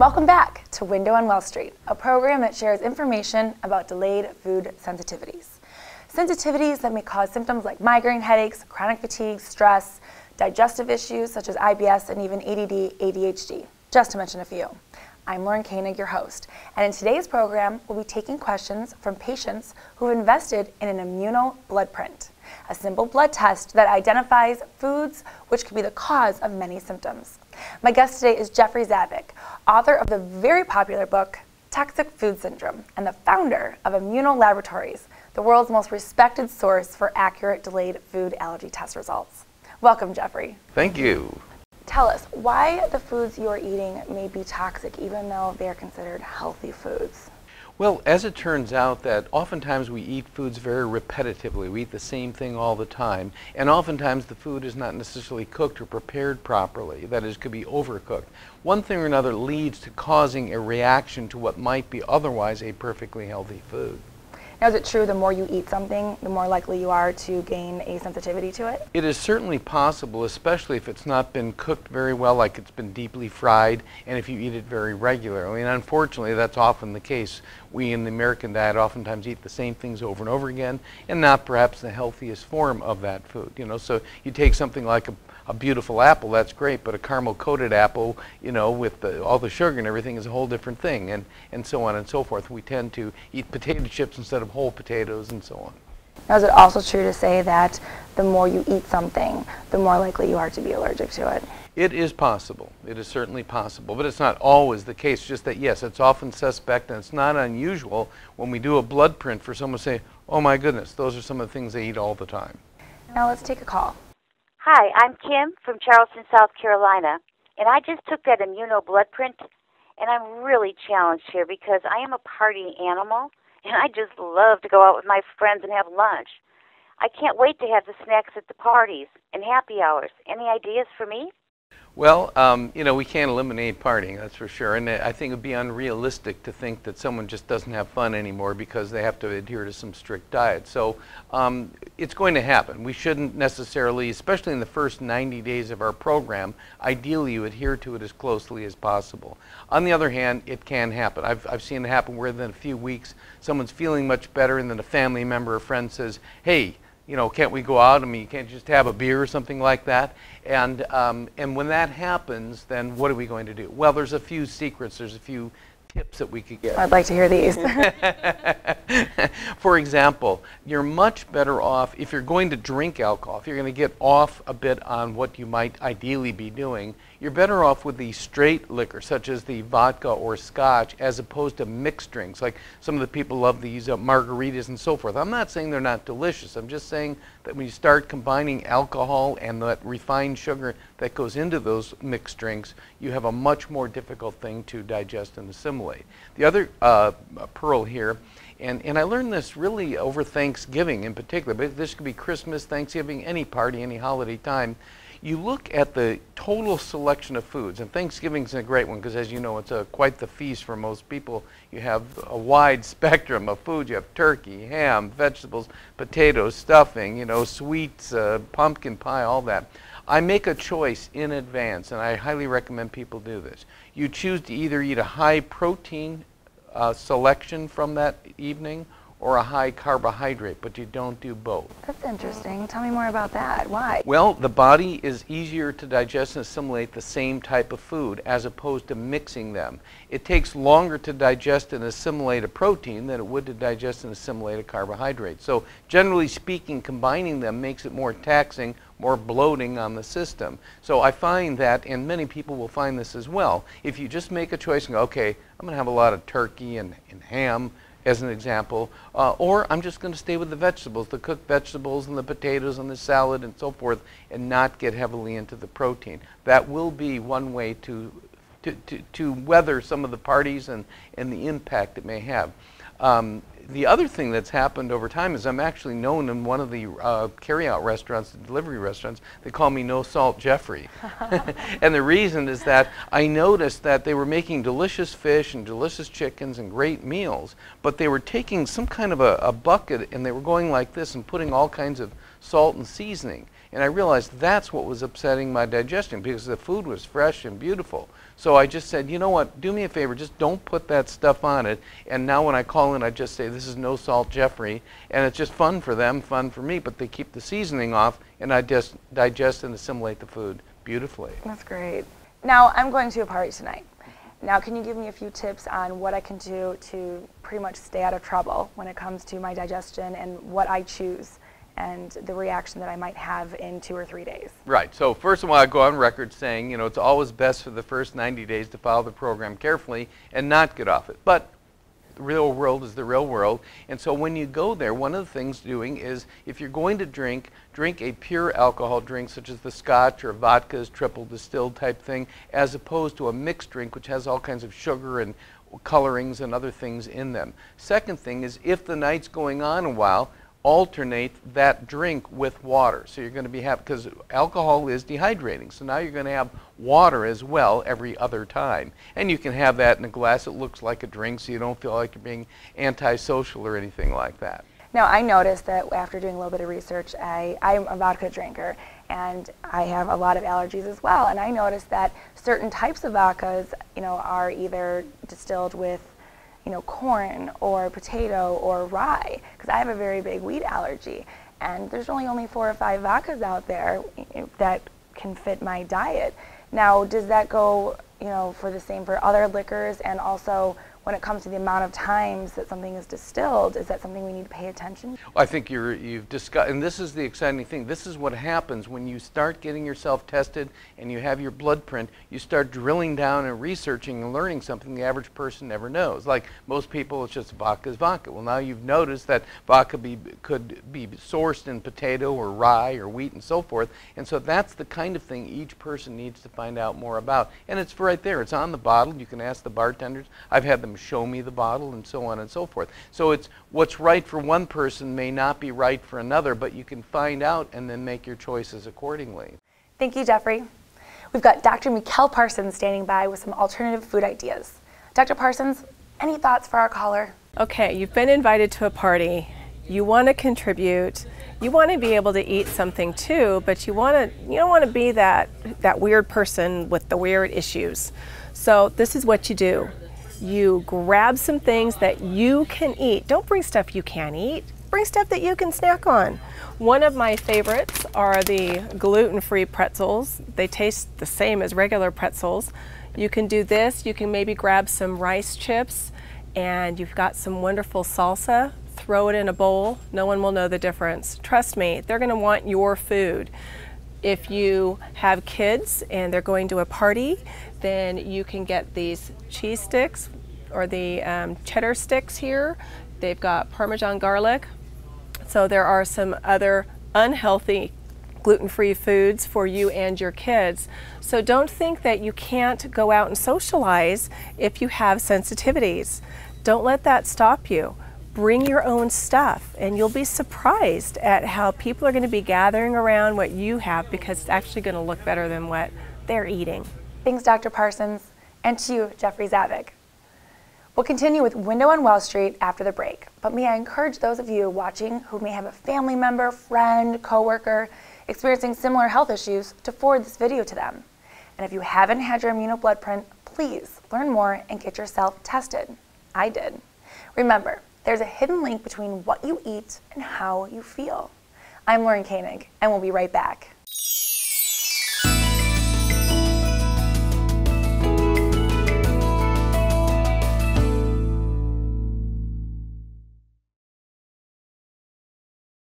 Welcome back to Window on Wall Street, a program that shares information about delayed food sensitivities. Sensitivities that may cause symptoms like migraine headaches, chronic fatigue, stress, digestive issues such as IBS, and even ADD, ADHD, just to mention a few. I'm Lauren Koenig, your host, and in today's program, we'll be taking questions from patients who have invested in an immuno blood print, a simple blood test that identifies foods which could be the cause of many symptoms. My guest today is Jeffrey Zavik, author of the very popular book, Toxic Food Syndrome, and the founder of Immuno Laboratories, the world's most respected source for accurate delayed food allergy test results. Welcome, Jeffrey. Thank you. Tell us why the foods you are eating may be toxic even though they are considered healthy foods. Well, as it turns out that oftentimes we eat foods very repetitively. We eat the same thing all the time, and oftentimes the food is not necessarily cooked or prepared properly. That is, could be overcooked. One thing or another leads to causing a reaction to what might be otherwise a perfectly healthy food. Now, is it true the more you eat something, the more likely you are to gain a sensitivity to it? It is certainly possible, especially if it's not been cooked very well, like it's been deeply fried, and if you eat it very regularly. And unfortunately, that's often the case. We in the American diet oftentimes eat the same things over and over again, and not perhaps the healthiest form of that food. So you take something like a beautiful apple, that's great, but a caramel-coated apple, with all the sugar and everything is a whole different thing, and so on and so forth. We tend to eat potato chips instead of whole potatoes and so on. Now, is it also true to say that the more you eat something, the more likely you are to be allergic to it? It is possible. It is certainly possible, but it's not always the case. Just that, yes, it's often suspect, and it's not unusual when we do a blood print for someone to say, oh my goodness, those are some of the things they eat all the time. Now let's take a call. Hi, I'm Kim from Charleston, South Carolina, and I just took that immuno blood print, and I'm really challenged here because I am a party animal, and I just love to go out with my friends and have lunch. I can't wait to have the snacks at the parties and happy hours. Any ideas for me? Well, we can't eliminate partying, that's for sure. And I think it would be unrealistic to think that someone just doesn't have fun anymore because they have to adhere to some strict diet. So it's going to happen. We shouldn't necessarily, especially in the first 90 days of our program, ideally you adhere to it as closely as possible. On the other hand, it can happen. I've seen it happen where within a few weeks someone's feeling much better and then a family member or friend says, hey, can't we go out? I mean, you can't just have a beer or something like that. And when that happens, then what are we going to do? Well, there's a few secrets. There's a few tips that we could get. I'd like to hear these. For example, you're much better off if you're going to drink alcohol, if you're going to get off a bit on what you might ideally be doing, you're better off with the straight liquor, such as the vodka or scotch, as opposed to mixed drinks. Like some of the people love these margaritas and so forth. I'm not saying they're not delicious. I'm just saying that when you start combining alcohol and that refined sugar that goes into those mixed drinks, you have a much more difficult thing to digest and assimilate. The other pearl here, and I learned this really over Thanksgiving in particular, but this could be Christmas, Thanksgiving, any party, any holiday time. You look at the total selection of foods, and Thanksgiving's a great one because, as you know, it's quite the feast for most people. You have a wide spectrum of food. You have turkey, ham, vegetables, potatoes, stuffing, sweets, pumpkin pie, all that. I make a choice in advance, and I highly recommend people do this. You choose to either eat a high protein selection from that evening or a high carbohydrate, but you don't do both. That's interesting. Tell me more about that. Why? Well, the body is easier to digest and assimilate the same type of food as opposed to mixing them. It takes longer to digest and assimilate a protein than it would to digest and assimilate a carbohydrate. So generally speaking, combining them makes it more taxing, more bloating on the system. So I find that, and many people will find this as well, if you just make a choice and go, okay, I'm going to have a lot of turkey and ham, as an example, or I'm just going to stay with the vegetables, the cooked vegetables and the potatoes and the salad and so forth, and not get heavily into the protein. That will be one way to weather some of the parties and the impact it may have. The other thing that's happened over time is I'm actually known in one of the carry-out restaurants, the delivery restaurants, they call me No Salt Jeffrey. And the reason is that I noticed that they were making delicious fish and delicious chickens and great meals, but they were taking some kind of a bucket and they were going like this and putting all kinds of salt and seasoning. And I realized that's what was upsetting my digestion because the food was fresh and beautiful. So I just said, you know what, do me a favor, just don't put that stuff on it. And now when I call in, I just say, this is No Salt Jeffrey. And it's just fun for them, fun for me, but they keep the seasoning off and I just digest and assimilate the food beautifully. That's great. Now, I'm going to a party tonight. Now, can you give me a few tips on what I can do to pretty much stay out of trouble when it comes to my digestion and what I choose and the reaction that I might have in 2 or 3 days? Right. So first of all, I go on record saying, you know, it's always best for the first 90 days to follow the program carefully and not get off it. But the real world is the real world. And so when you go there, one of the things doing is if you're going to drink a pure alcohol drink such as the scotch or vodka's triple distilled type thing, as opposed to a mixed drink which has all kinds of sugar and colorings and other things in them. Second thing is if the night's going on a while, alternate that drink with water. So you're going to be happy because alcohol is dehydrating. So now you're going to have water as well every other time. And you can have that in a glass that looks like a drink so you don't feel like you're being antisocial or anything like that. Now, I noticed that after doing a little bit of research, I'm a vodka drinker and I have a lot of allergies as well. And I noticed that certain types of vodkas, you know, are either distilled with corn or potato or rye, because I have a very big wheat allergy. And there's only 4 or 5 vodkas out there that can fit my diet. Now, does that go, for the same for other liquors? And also, when it comes to the amount of times that something is distilled, is that something we need to pay attention to? I think you've discussed, and this is the exciting thing, this is what happens when you start getting yourself tested and you have your blood print, you start drilling down and researching and learning something the average person never knows. Like most people, it's just vodka is vodka. Well, now you've noticed that vodka could be sourced in potato or rye or wheat and so forth, and so that's the kind of thing each person needs to find out more about. And it's right there, it's on the bottle, you can ask the bartenders. I've had them show me the bottle and so on and so forth. So it's what's right for one person may not be right for another, but you can find out and then make your choices accordingly. Thank you, Jeffrey. We've got Dr. Mikkel Parsons standing by with some alternative food ideas. Dr. Parsons, any thoughts for our caller? Okay, you've been invited to a party. You want to contribute. You want to be able to eat something too, but you don't want to be that weird person with the weird issues. So this is what you do. You grab some things that you can eat. Don't bring stuff you can't eat. Bring stuff that you can snack on. One of my favorites are the gluten-free pretzels. They taste the same as regular pretzels. You can do this. You can maybe grab some rice chips and you've got some wonderful salsa. Throw it in a bowl. No one will know the difference. Trust me, they're going to want your food. If you have kids and they're going to a party, then you can get these cheese sticks or the cheddar sticks here. They've got Parmesan garlic. So there are some other unhealthy gluten-free foods for you and your kids. So don't think that you can't go out and socialize if you have sensitivities. Don't let that stop you. Bring your own stuff and you'll be surprised at how people are going to be gathering around what you have because it's actually going to look better than what they're eating. Thanks, Dr. Parsons, and to you, Jeffrey Zavik. We'll continue with Window on Wall Street after the break, but may I encourage those of you watching who may have a family member, friend, coworker experiencing similar health issues to forward this video to them. And if you haven't had your immunoblood please learn more and get yourself tested. I did. Remember, there's a hidden link between what you eat and how you feel. I'm Lauren Koenig, and we'll be right back.